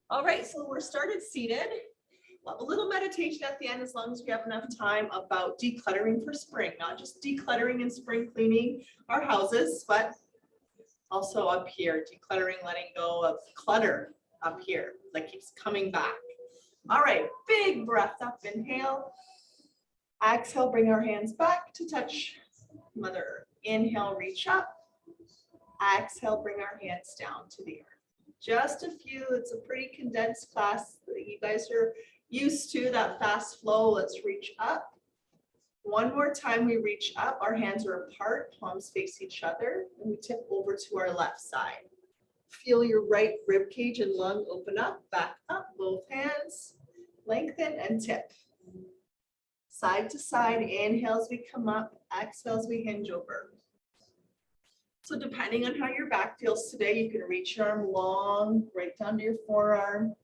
All right, so we're started seated. A little meditation at the end, as long as we have enough time, about decluttering for spring, not just decluttering and spring cleaning our houses, but also up here, decluttering, letting go of clutter up here that keeps coming back. All right, big breath up, inhale. Exhale, bring our hands back to touch Mother Earth. Inhale, reach up. Exhale, bring our hands down to the earth. Just a few, it's a pretty condensed class that you guys are used to, that fast flow. Let's reach up. One more time, we reach up, our hands are apart, palms face each other, and we tip over to our left side. Feel your right rib cage and lung open up, back up, both hands, lengthen and tip. Side to side, inhale as we come up, exhale as we hinge over. So depending on how your back feels today, you can reach your arm long, right down to your forearm.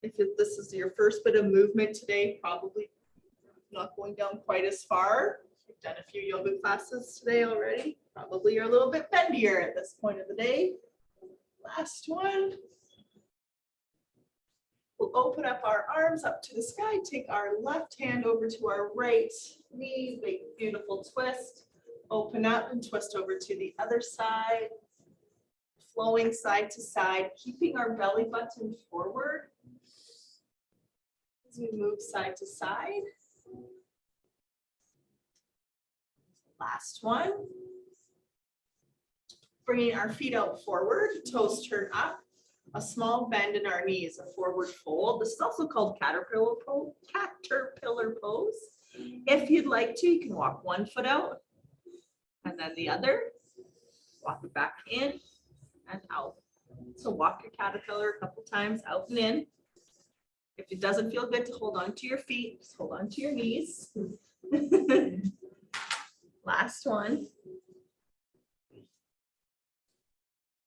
If this is your first bit of movement today, probably not going down quite as far. You've done a few yoga classes today already. Probably you're a little bit bendier at this point of the day. Last one. We'll open up our arms up to the sky, take our left hand over to our right knee, big beautiful twist. Open up and twist over to the other side, flowing side to side, keeping our belly button forward as we move side to side. Last one. Bringing our feet out forward, toes turn up, a small bend in our knees, a forward fold. This is also called caterpillar pose. If you'd like to, you can walk one foot out and then the other. Walk it back in and out. So walk your caterpillar a couple times, out and in. If it doesn't feel good to hold on to your feet, just hold on to your knees. Last one.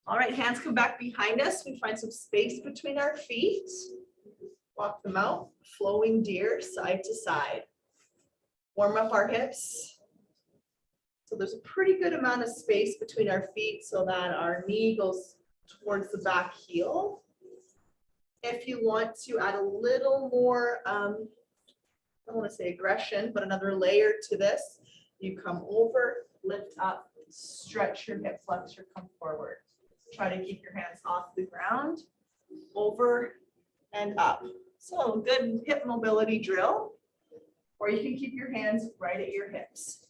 All right, hands come back behind us. We find some space between our feet. Walk them out, flowing deer, side to side. Warm up our hips. So there's a pretty good amount of space between our feet so that our knee goes towards the back heel. If you want to add a little more, I don't want to say aggression, but another layer to this, you come over, lift up, stretch your hip flexor, come forward. Try to keep your hands off the ground, over and up. So good hip mobility drill, or you can keep your hands right at your hips.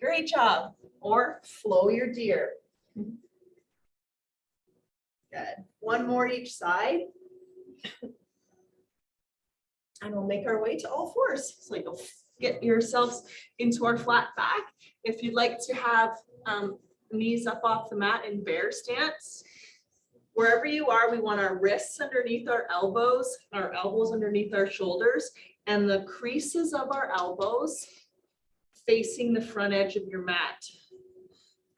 Great job. Or flow your deer. Good. One more each side. And we'll make our way to all fours. So you'll get yourselves into our flat back. If you'd like to have knees up off the mat in bear stance, wherever you are, we want our wrists underneath our elbows underneath our shoulders, and the creases of our elbows facing the front edge of your mat.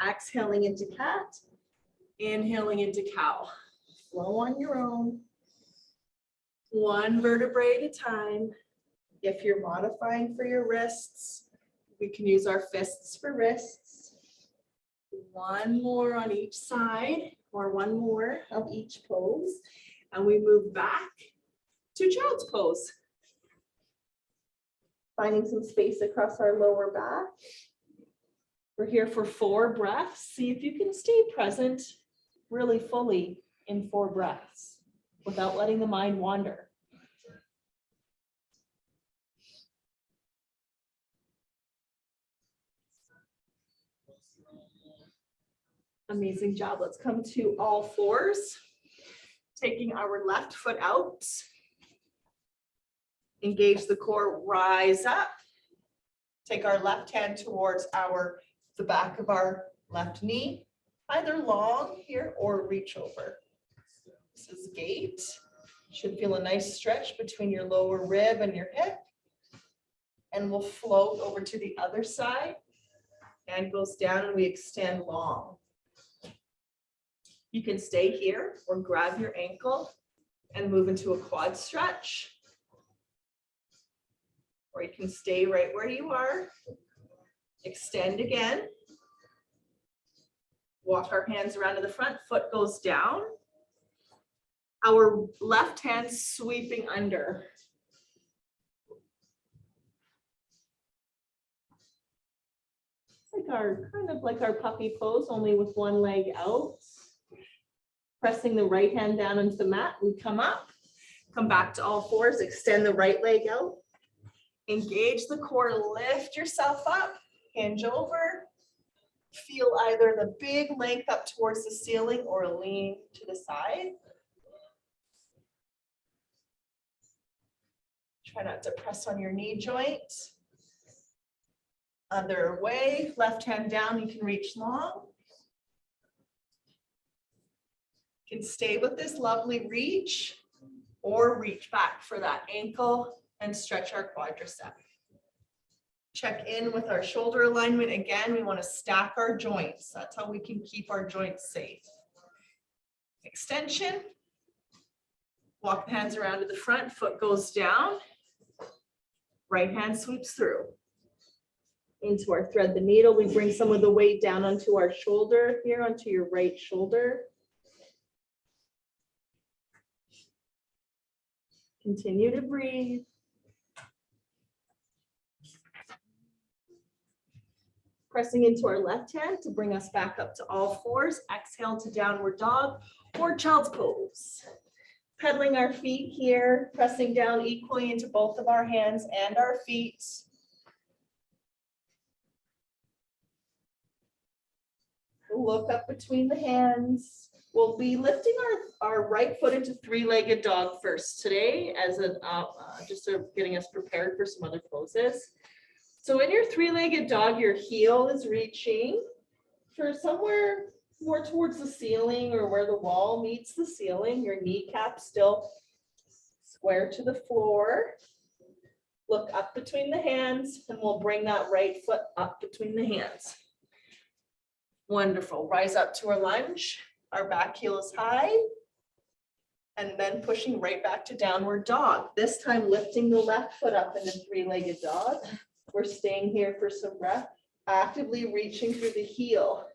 Exhaling into cat, inhaling into cow. Flow on your own. One vertebrae at a time. If you're modifying for your wrists, we can use our fists for wrists. One more on each side, or one more of each pose. And we move back to child's pose. Finding some space across our lower back. We're here for 4 breaths. See if you can stay present really fully in 4 breaths without letting the mind wander. Amazing job. Let's come to all fours. Taking our left foot out. Engage the core, rise up. Take our left hand towards the back of our left knee, either long here or reach over. This is gate. Should feel a nice stretch between your lower rib and your hip. And we'll float over to the other side. Hand goes down and we extend long. You can stay here or grab your ankle and move into a quad stretch. Or you can stay right where you are. Extend again. Walk our hands around to the front, foot goes down. Our left hand sweeping under. Like our kind of like our puppy pose, only with one leg out. Pressing the right hand down into the mat, we come up, come back to all fours, extend the right leg out. Engage the core, lift yourself up, hinge over. Feel either the big length up towards the ceiling or lean to the side. Try not to press on your knee joint. Other way, left hand down, you can reach long. You can stay with this lovely reach or reach back for that ankle and stretch our quadricep. Check in with our shoulder alignment. Again, we want to stack our joints. That's how we can keep our joints safe. Extension. Walk the hands around to the front, foot goes down. Right hand sweeps through. Into our thread the needle, we bring some of the weight down onto our shoulder here, onto your right shoulder. Continue to breathe. Pressing into our left hand to bring us back up to all fours. Exhale to downward dog or child's pose. Pedaling our feet here, pressing down equally into both of our hands and our feet. Look up between the hands. We'll be lifting our right foot into three-legged dog first today as an just getting us prepared for some other poses. So in your three-legged dog, your heel is reaching for somewhere more towards the ceiling or where the wall meets the ceiling. Your kneecap still square to the floor. Look up between the hands and we'll bring that right foot up between the hands. Wonderful. Rise up to our lunge. Our back heel is high. And then pushing right back to downward dog. This time lifting the left foot up in the three-legged dog. We're staying here for some breath. Actively reaching through the heel.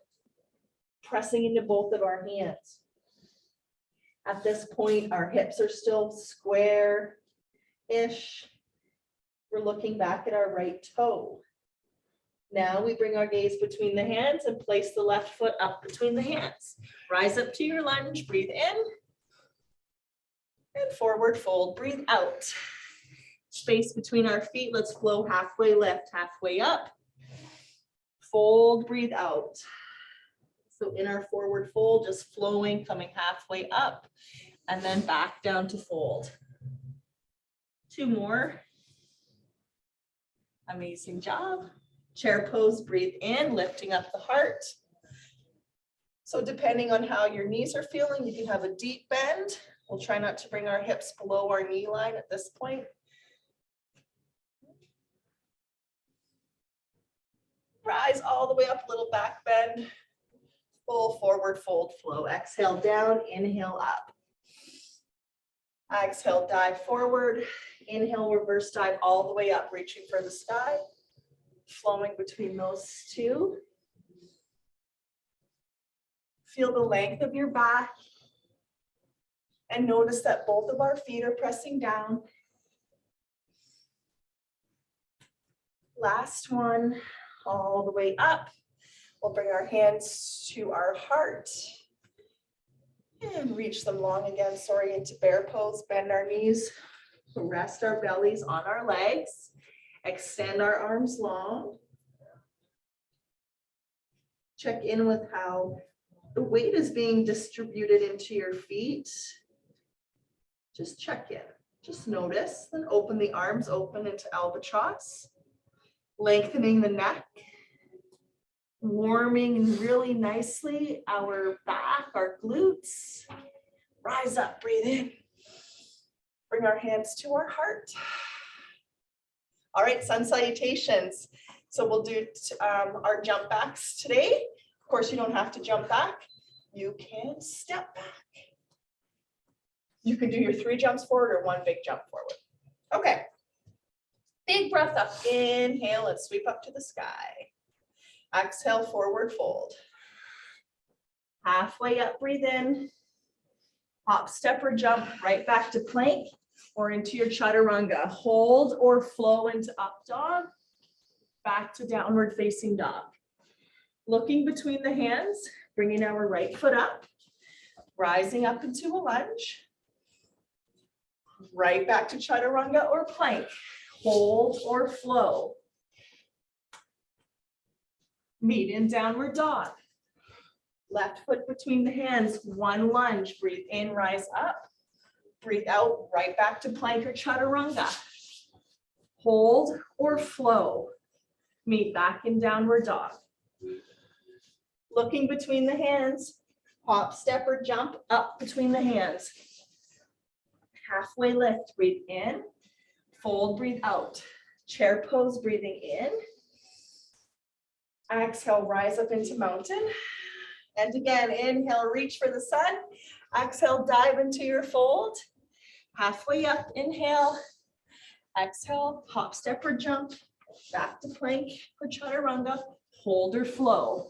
Pressing into both of our hands. At this point, our hips are still square-ish. We're looking back at our right toe. Now we bring our gaze between the hands and place the left foot up between the hands. Rise up to your lunge, breathe in. And forward fold, breathe out. Space between our feet, let's flow halfway lift, halfway up. Fold, breathe out. So in our forward fold, just flowing, coming halfway up, and then back down to fold. Two more. Amazing job. Chair pose, breathe in, lifting up the heart. So depending on how your knees are feeling, you can have a deep bend. We'll try not to bring our hips below our knee line at this point. Rise all the way up, little back bend. Full forward fold flow. Exhale down, inhale up. Exhale, dive forward. Inhale, reverse dive all the way up, reaching for the sky. Flowing between those two. Feel the length of your back. And notice that both of our feet are pressing down. Last one, all the way up. We'll bring our hands to our heart. And reach them long again, sorry, into bear pose. Bend our knees. Rest our bellies on our legs. Extend our arms long. Check in with how the weight is being distributed into your feet. Just check in, just notice, then open the arms, open into albatross, lengthening the neck, warming really nicely our back, our glutes. Rise up, breathe in. Bring our hands to our heart. All right, sun salutations. So we'll do our jump backs today. Of course, you don't have to jump back. You can step back. You can do your 3 jumps forward or 1 big jump forward. Okay. Big breath up. Inhale and sweep up to the sky. Exhale, forward fold. Halfway up, breathe in. Hop, step, or jump right back to plank or into your chaturanga. Hold or flow into up dog, back to downward facing dog. Looking between the hands, bringing our right foot up, rising up into a lunge. Right back to chaturanga or plank. Hold or flow. Meet in downward dog. Left foot between the hands, one lunge. Breathe in, rise up. Breathe out, right back to plank or chaturanga. Hold or flow. Meet back in downward dog. Looking between the hands, hop, step, or jump up between the hands. Halfway lift, breathe in. Fold, breathe out. Chair pose, breathing in. Exhale, rise up into mountain. And again, inhale, reach for the sun. Exhale, dive into your fold. Halfway up, inhale. Exhale, hop, step, or jump. Back to plank or chaturanga. Hold or flow.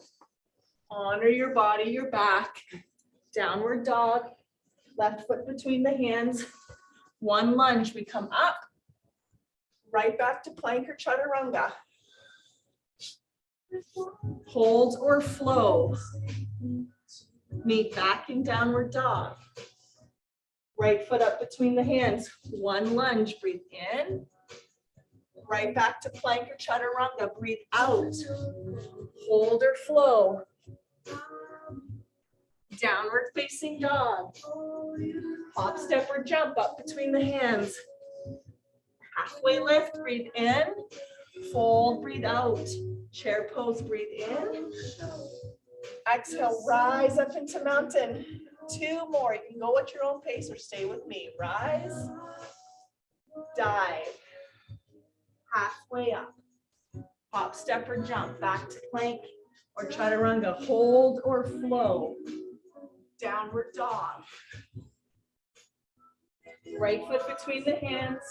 Honor your body, your back. Downward dog. Left foot between the hands. One lunge, we come up. Right back to plank or chaturanga. Hold or flow. Meet back in downward dog. Right foot up between the hands. One lunge, breathe in. Right back to plank or chaturanga, breathe out. Hold or flow. Downward facing dog. Hop, step, or jump up between the hands. Halfway lift, breathe in. Fold, breathe out. Chair pose, breathe in. Exhale, rise up into mountain. Two more. You can go at your own pace or stay with me. Rise, dive. Halfway up. Hop, step, or jump back to plank or chaturanga. Hold or flow. Downward dog. Right foot between the hands.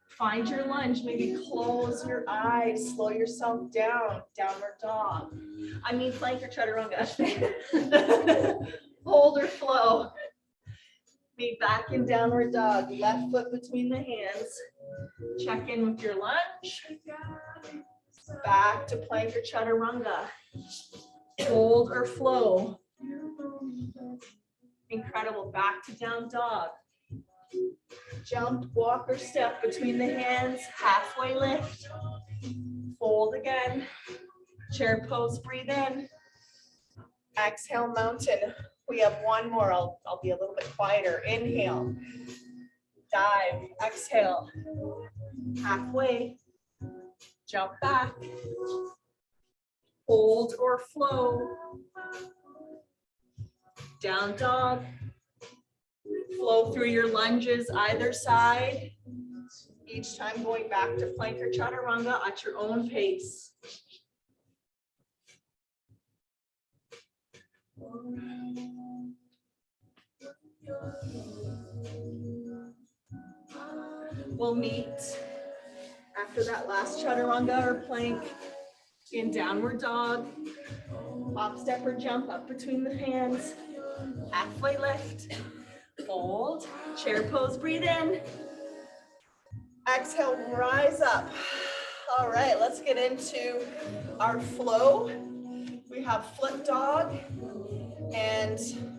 Find your lunge. Maybe close your eyes. Slow yourself down. Downward dog. I mean plank or chaturanga. Hold or flow. Meet back in downward dog. Left foot between the hands. Check in with your lunge. Back to plank or chaturanga. Hold or flow. Incredible. Back to down dog. Jump, walk, or step between the hands. Halfway lift. Fold again. Chair pose, breathe in. Exhale, mountain. We have one more. I'll be a little bit quieter. Inhale. Dive. Exhale. Halfway. Jump back. Hold or flow. Down dog. Flow through your lunges either side. Each time going back to plank or chaturanga at your own pace. We'll meet after that last chaturanga or plank in downward dog. Hop, step, or jump up between the hands. Halfway lift. Fold. Chair pose, breathe in. Exhale, rise up. All right, let's get into our flow. We have flip dog, and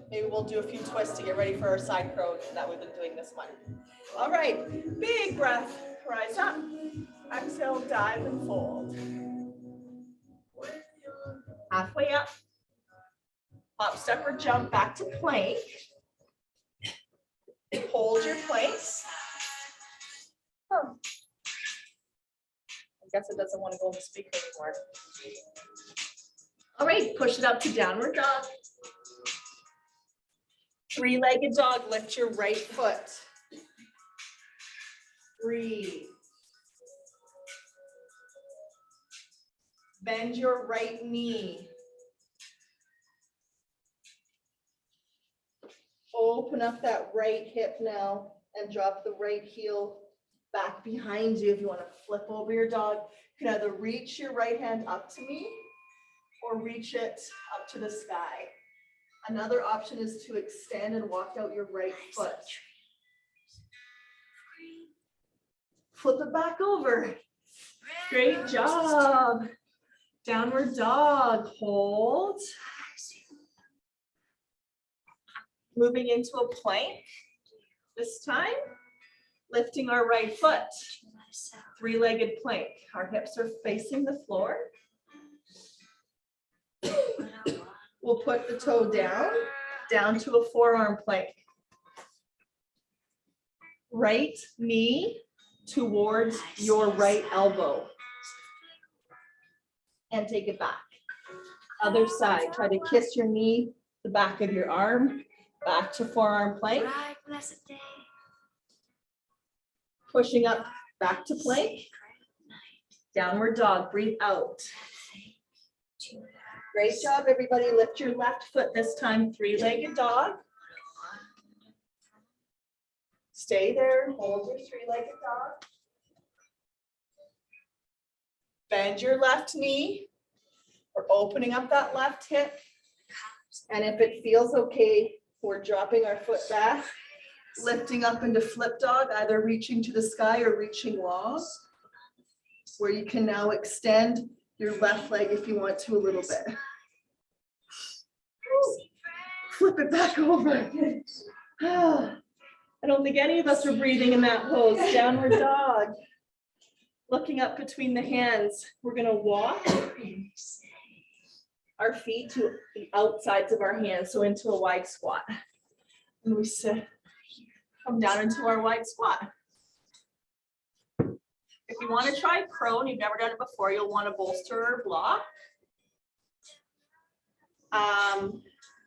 maybe we'll do a few twists to get ready for our side crow that we've been doing this month. All right, big breath, rise up. Exhale, dive and fold. Halfway up. Hop, step, or jump back to plank. Hold your place. I guess it doesn't want to go in the speaker anymore. All right, push it up to downward dog. Three-legged dog, lift your right foot. Breathe. Bend your right knee. Open up that right hip now and drop the right heel back behind you. If you want to flip over your dog, you can either reach your right hand up to me or reach it up to the sky. Another option is to extend and walk out your right foot. Flip it back over. Great job. Downward dog, hold. Moving into a plank. This time, lifting our right foot. Three-legged plank. Our hips are facing the floor. We'll put the toe down to a forearm plank. Right knee towards your right elbow. And take it back. Other side, try to kiss your knee, the back of your arm, back to forearm plank. Pushing up, back to plank. Downward dog, breathe out. Great job, everybody. Lift your left foot this time, three-legged dog. Stay there, hold your three-legged dog. Bend your left knee. We're opening up that left hip. And if it feels okay, we're dropping our foot back, lifting up into flip dog, either reaching to the sky or reaching long, where you can now extend your left leg if you want to a little bit. Flip it back over. I don't think any of us are breathing in that pose. Downward dog. Looking up between the hands, we're going to walk our feet to the outsides of our hands, so into a wide squat. And we sit, come down into our wide squat. If you want to try crow and you've never done it before, you'll want to bolster or block.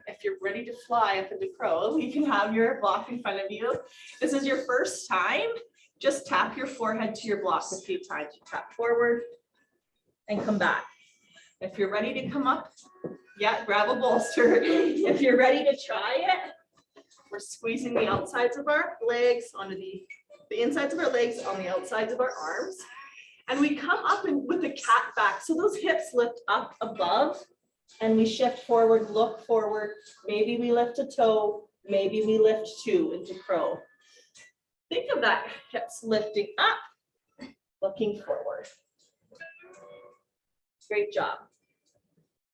If you're ready to fly up into crow, you can have your block in front of you. This is your first time. Just tap your forehead to your block a few times. You tap forward and come back. If you're ready to come up, yeah, grab a bolster. If you're ready to try it, we're squeezing the outsides of our legs onto the insides of our legs on the outsides of our arms. And we come up with a cat back. So those hips lift up above and we shift forward, look forward. Maybe we lift a toe, maybe we lift two into crow. Think of that, hips lifting up, looking forward. Great job.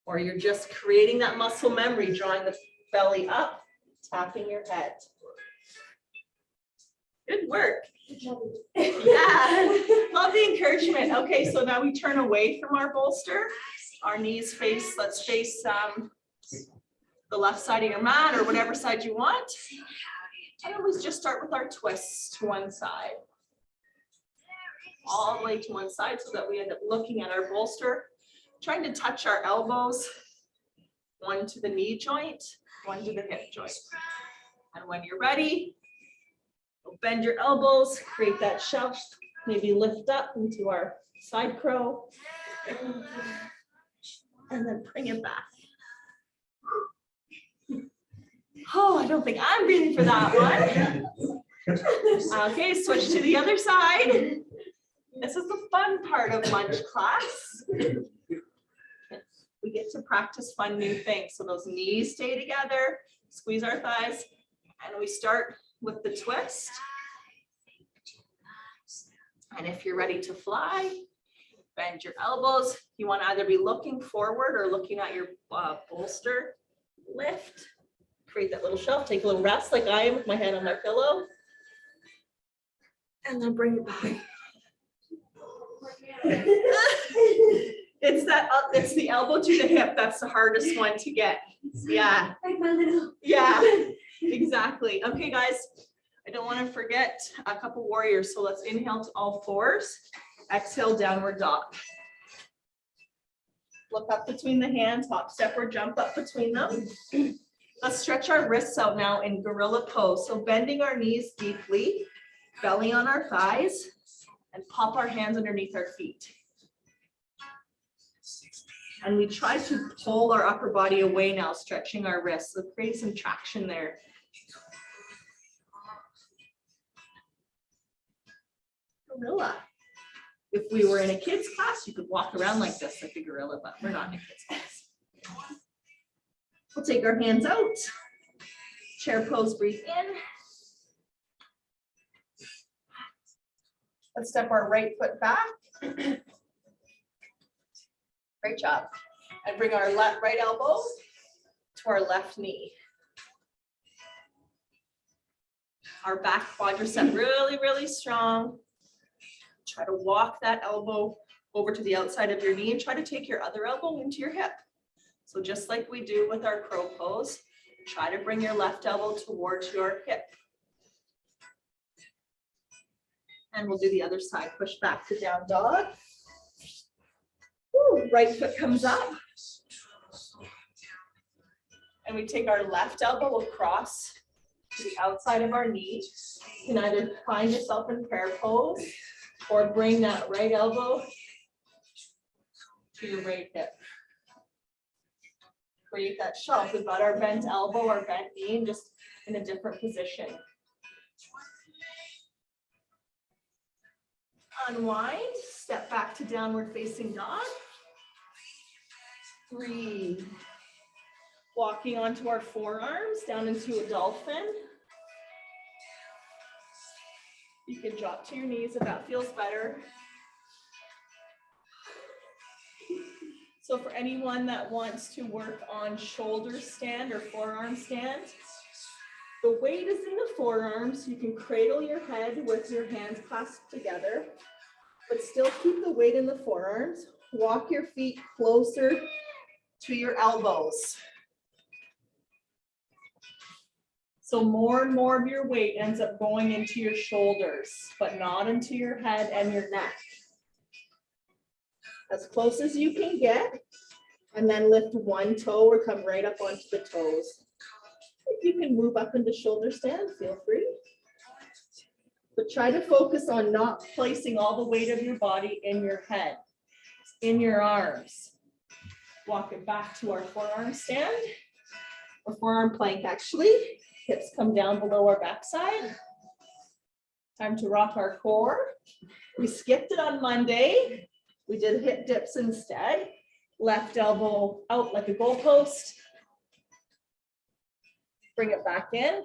Or you're just creating that muscle memory, drawing the belly up, tapping your head. Good work. Yeah, love the encouragement. Okay, so now we turn away from our bolster. Our knees face, let's face the left side of your mat or whatever side you want. I always just start with our twists to one side. All the way to one side so that we end up looking at our bolster, trying to touch our elbows, one to the knee joint, one to the hip joint. And when you're ready, bend your elbows, create that shelf, maybe lift up into our side crow, and then bring it back. Oh, I don't think I'm breathing for that one. Okay, switch to the other side. This is the fun part of lunch class. We get to practice fun new things. So those knees stay together, squeeze our thighs, and we start with the twist. And if you're ready to fly, bend your elbows. You want to either be looking forward or looking at your bolster. Lift. Create that little shelf, take a little rest like I am with my head on my pillow. And then bring it back. It's the elbow to the hip. That's the hardest one to get. Yeah. Yeah, exactly. Okay, guys, I don't want to forget a couple warriors. So let's inhale to all fours. Exhale, downward dog. Look up between the hands, hop, step, or jump up between them. Let's stretch our wrists out now in gorilla pose. So bending our knees deeply, belly on our thighs, and pop our hands underneath our feet. And we try to pull our upper body away now, stretching our wrists. So create some traction there. Gorilla. If we were in a kids class, you could walk around like this like a gorilla, but we're not in a kids class. We'll take our hands out. Chair pose, breathe in. Let's step our right foot back. Great job. And bring our right elbow to our left knee. Our back quadricep really, really strong. Try to walk that elbow over to the outside of your knee and try to take your other elbow into your hip. So just like we do with our crow pose, try to bring your left elbow towards your hip. And we'll do the other side. Push back to down dog. Woo, right foot comes up. And we take our left elbow across to the outside of our knee. You can either find yourself in prayer pose or bring that right elbow to your right hip. Create that shelf. We've got our bent elbow, or bent knee, just in a different position. Unwind, step back to downward facing dog. Breathe. Walking onto our forearms down into a dolphin. You can drop to your knees if that feels better. So for anyone that wants to work on shoulder stand or forearm stand, the weight is in the forearms. You can cradle your head with your hands clasped together, but still keep the weight in the forearms. Walk your feet closer to your elbows. So more and more of your weight ends up going into your shoulders, but not into your head and your neck. As close as you can get, and then lift one toe or come right up onto the toes. If you can move up into shoulder stand, feel free. But try to focus on not placing all the weight of your body in your head, in your arms. Walk it back to our forearm stand, or forearm plank actually. Hips come down below our backside. Time to rock our core. We skipped it on Monday. We did hip dips instead. Left elbow out like a goalpost. Bring it back in.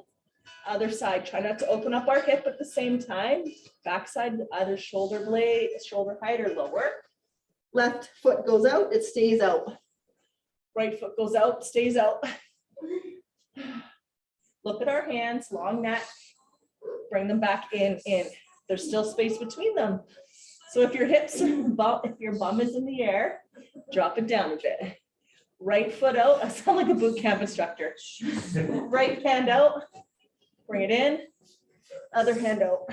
Other side, try not to open up our hip at the same time. Backside, either shoulder blade, shoulder height or lower. Left foot goes out, it stays out. Right foot goes out, stays out. Look at our hands, long neck. Bring them back in. There's still space between them. So if your hips, if your bum is in the air, drop it down a bit. Right foot out. I sound like a boot camp instructor. Right hand out. Bring it in. Other hand out.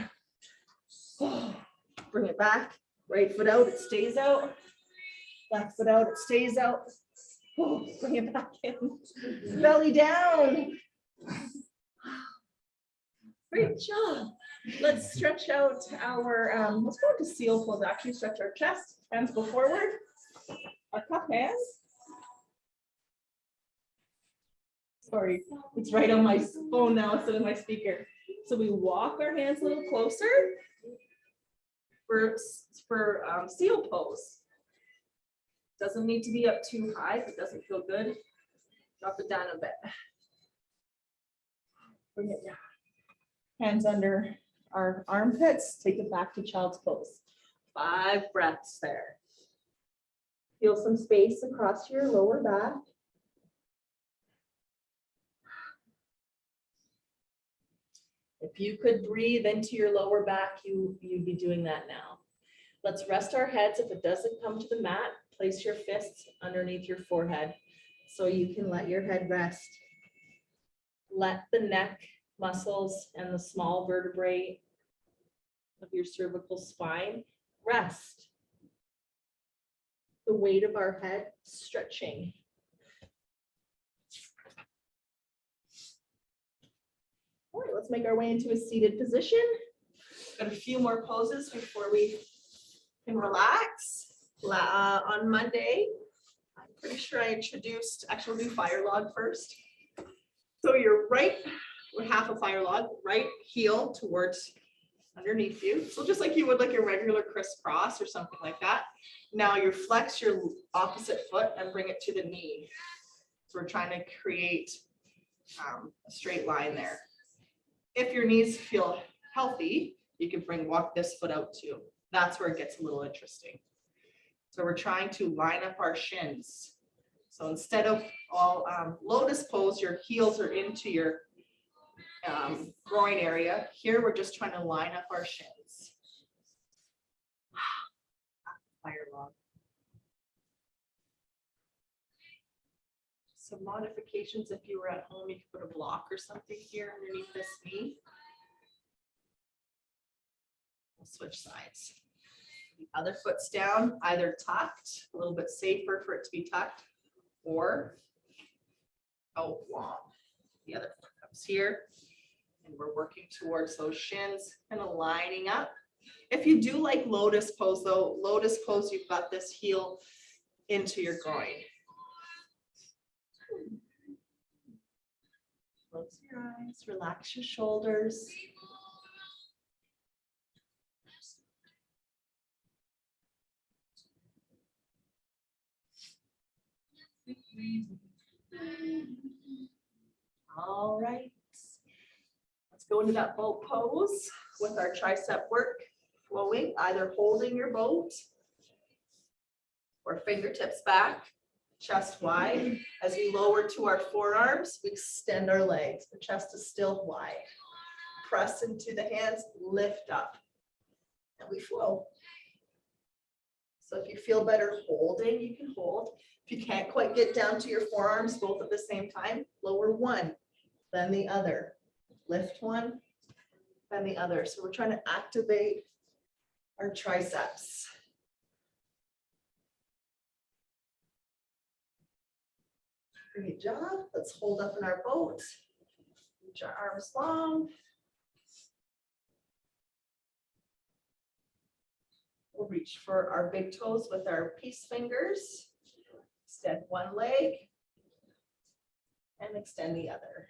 Bring it back. Right foot out. It stays out. Left foot out. It stays out. Bring it back in. Belly down. Great job. Let's stretch out our, let's go to seal pose, actually stretch our chest, hands go forward, our cup hands. Sorry, it's right on my phone now instead of my speaker. So we walk our hands a little closer for seal pose. Doesn't need to be up too high if it doesn't feel good. Drop it down a bit. Bring it down. Hands under our armpits, take it back to child's pose. 5 breaths there. Feel some space across your lower back. If you could breathe into your lower back, you'd be doing that now. Let's rest our heads. If it doesn't come to the mat, place your fists underneath your forehead so you can let your head rest. Let the neck muscles and the small vertebrae of your cervical spine rest. The weight of our head stretching. All right, let's make our way into a seated position. Got a few more poses before we can relax. On Monday, I'm pretty sure I introduced, actually we'll do fire log first. So your right, half a fire log, right heel towards underneath you. So just like you would like your regular crisscross or something like that. Now you flex your opposite foot and bring it to the knee. So we're trying to create a straight line there. If your knees feel healthy, you can walk this foot out too. That's where it gets a little interesting. So we're trying to line up our shins. So instead of all lotus pose, your heels are into your groin area. Here, we're just trying to line up our shins. Fire log. Some modifications, if you were at home, you could put a block or something here underneath this knee. We'll switch sides. The other foot's down, either tucked, a little bit safer for it to be tucked, or out long. The other foot comes here, and we're working towards those shins and aligning up. If you do like lotus pose though, lotus pose, you've got this heel into your groin. Close your eyes, relax your shoulders. All right, let's go into that boat pose with our tricep work flowing, either holding your boat or fingertips back, chest wide. As we lower to our forearms, we extend our legs. The chest is still wide. Press into the hands, lift up, and we flow. So if you feel better holding, you can hold. If you can't quite get down to your forearms both at the same time, lower one, then the other. Lift one, then the other. So we're trying to activate our triceps. Great job. Let's hold up in our boat. Reach our arms long. We'll reach for our big toes with our peace fingers. Extend one leg and extend the other.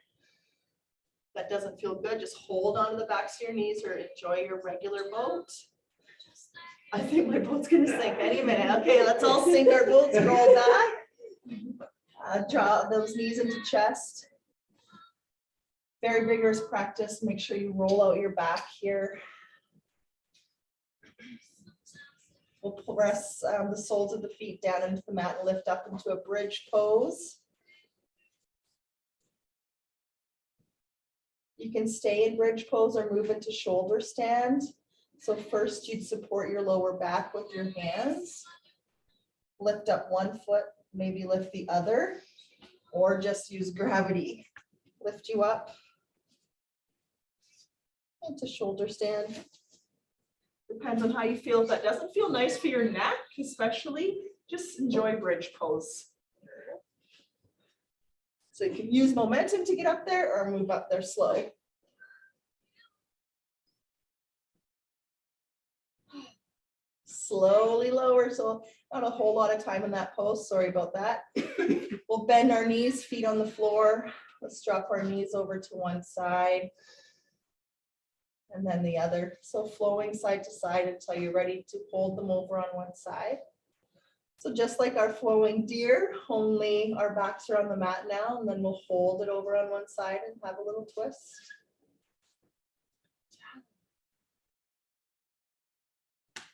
If that doesn't feel good, just hold on to the backs of your knees or enjoy your regular boat. I think my boat's gonna sink any minute. Okay, let's all sink our boats, roll back. Draw those knees into chest. Very vigorous practice. Make sure you roll out your back here. We'll press the soles of the feet down into the mat and lift up into a bridge pose. You can stay in bridge pose or move into shoulder stand. So first you'd support your lower back with your hands. Lift up one foot, maybe lift the other, or just use gravity. Lift you up into shoulder stand. Depends on how you feel. If that doesn't feel nice for your neck, especially, just enjoy bridge pose. So you can use momentum to get up there or move up there slow. Slowly lower, so not a whole lot of time in that pose. Sorry about that. We'll bend our knees, feet on the floor. Let's drop our knees over to one side and then the other. So flowing side to side until you're ready to hold them over on one side. So just like our flowing deer, only our backs are on the mat now, and then we'll hold it over on one side and have a little twist.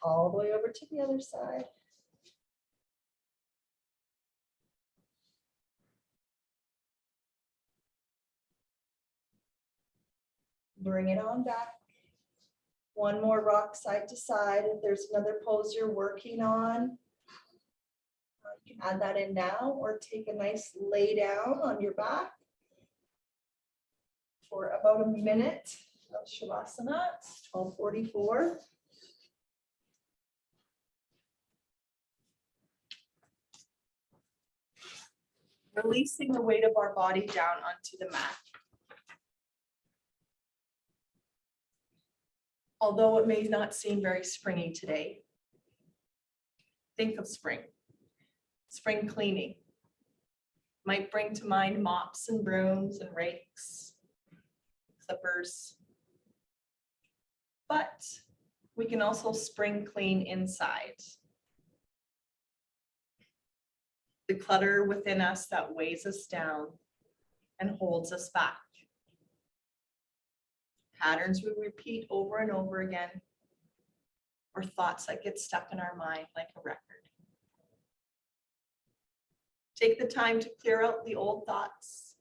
All the way over to the other side. Bring it on back. One more rock side to side. If there's another pose you're working on, you can add that in now or take a nice lay down on your back for about a minute of Shavasana. It's 12:44. Releasing the weight of our body down onto the mat. Although it may not seem very springy today, think of spring. Spring cleaning. Might bring to mind mops and brooms and rakes, clippers. But we can also spring clean inside. the clutter within us that weighs us down and holds us back. Patterns we repeat over and over again, or thoughts that get stuck in our mind like a record. Take the time to clear out the old thoughts,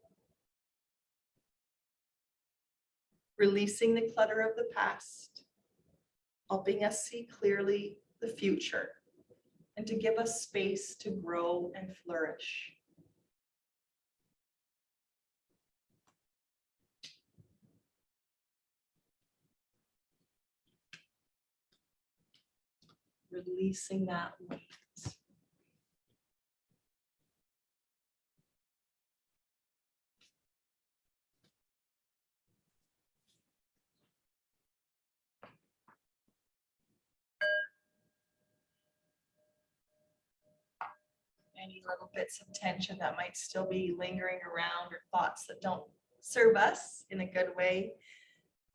releasing the clutter of the past, helping us see clearly the future, and to give us space to grow and flourish. Releasing that weight. Any little bits of tension that might still be lingering around, or thoughts that don't serve us in a good way,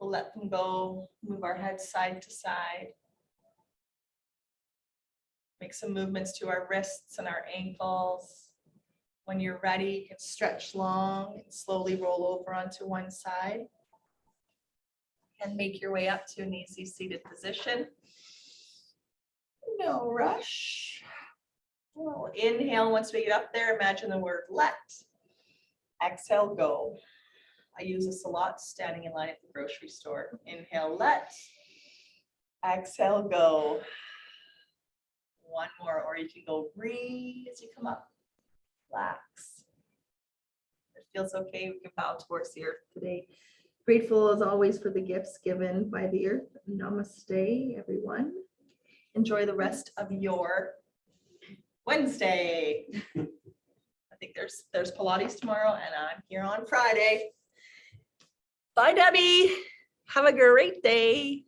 we'll let them go. Move our heads side to side. Make some movements to our wrists and our ankles. When you're ready, you can stretch long and slowly roll over onto one side. And make your way up to an easy seated position. No rush. We'll inhale once we get up there. Imagine the word let. Exhale, go. I use this a lot standing in line at the grocery store. Inhale, let. Exhale, go. One more, or you can go breathe as you come up. Relax. If it feels okay, we can bow towards the earth today. Grateful as always for the gifts given by the earth. Namaste, everyone. Enjoy the rest of your Wednesday. I think there's Pilates tomorrow, and I'm here on Friday. Bye, Debbie. Have a great day.